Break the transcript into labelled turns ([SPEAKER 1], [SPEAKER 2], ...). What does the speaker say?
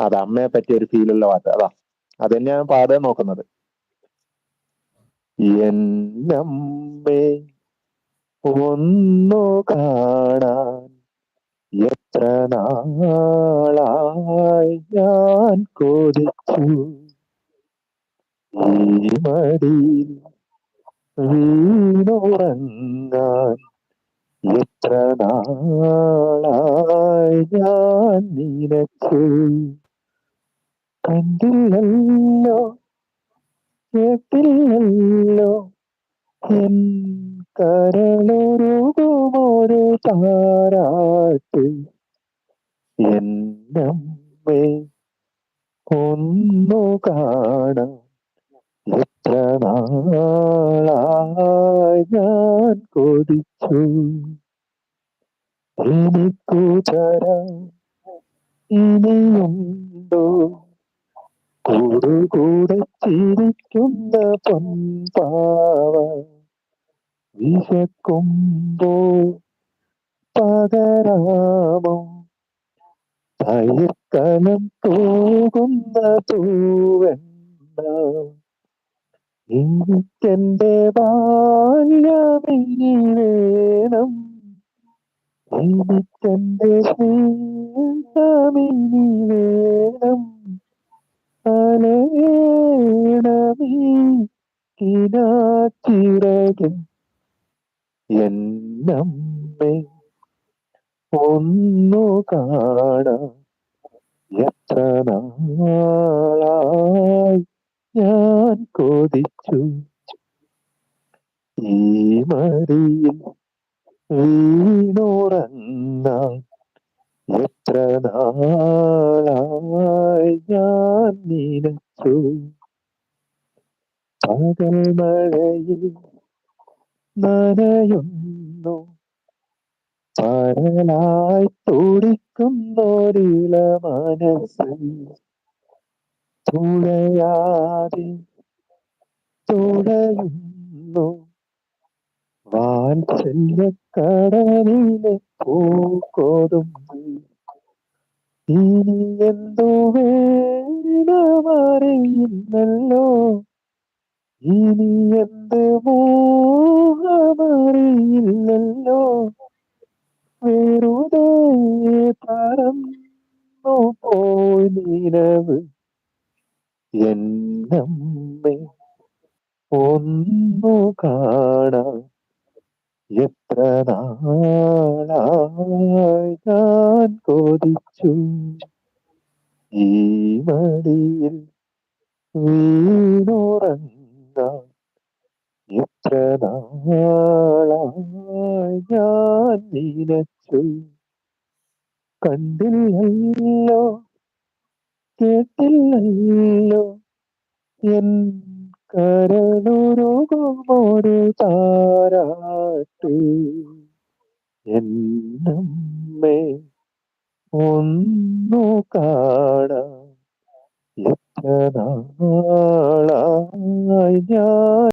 [SPEAKER 1] അത് അമ്മയെ പറ്റിയ ഒരു ഫീലുള്ള പാട്ട് അതാ. അത് തന്നെയാണ് പാടാൻ നോക്കുന്നത്. എന്നമ്മേ ഒന്നു കാണാൻ എത്ര നാളായി ഞാൻ കൊതിച്ചു ഈ മടിയിൽ വീണുറങ്ങാൻ എത്ര നാളായി ഞാൻ നിനച്ചു കണ്ടില്ലല്ലോ കേട്ടില്ലല്ലോ എൻ കരളൊരുകുമൊരു താരാട്ട് എന്നമ്മേ ഒന്നു കാണാൻ എത്ര നാളായി ഞാൻ കൊതിച്ചു എനിക്കു തരാൻ ഇനിയുണ്ടോ കൂടുകൂടെ ചിരിക്കുന്ന പൊൻപാവ വിശക്കുമ്പോ പകരാമോ തൈക്കലം തൂകുന്ന തൂവെണ്ണ എനിക്കെന്റെ ബാല്യമിനി വേണം എനിക്കെന്റെ സ്നേഹമിനി വേണം അലയണമീ കിനാച്ചിറകിൻ എന്നമ്മേ ഒന്നു കാണാൻ എത്ര നാളായി ഞാൻ കൊതിച്ചു ഈ മടിയിൽ വീണുറങ്ങാൻ എത്ര നാളായി ഞാൻ നിനച്ചു പകൽ മഴയിൽ നനയുന്നു പരലായി തുടിക്കുന്നൊരിള മനസ്സ് തുഴയാതെ തുഴയുന്നു വാത്സല്യക്കടലിലെ പൂക്കോതുമ്പ് ഇനി എന്തു വേണമറിയില്ലല്ലോ ഇനി എന്ത് മോഹമറിയില്ലല്ലോ വെറുതെ പറന്നു പോയി നിലവ് എന്നമ്മേ ഒന്നു കാണാൻ എത്ര നാളായി ഞാൻ കൊതിച്ചു ഈ മടിയിൽ വീണുറങ്ങാൻ എത്ര നാളായി ഞാൻ നിനച്ചു കണ്ടില്ലല്ലോ കേട്ടില്ലല്ലോ എൻ കരളുരുകുമൊരു താരാട്ട് എന്നമ്മേ ഒന്നു കാണാൻ എത്ര നാളായി ഞാൻ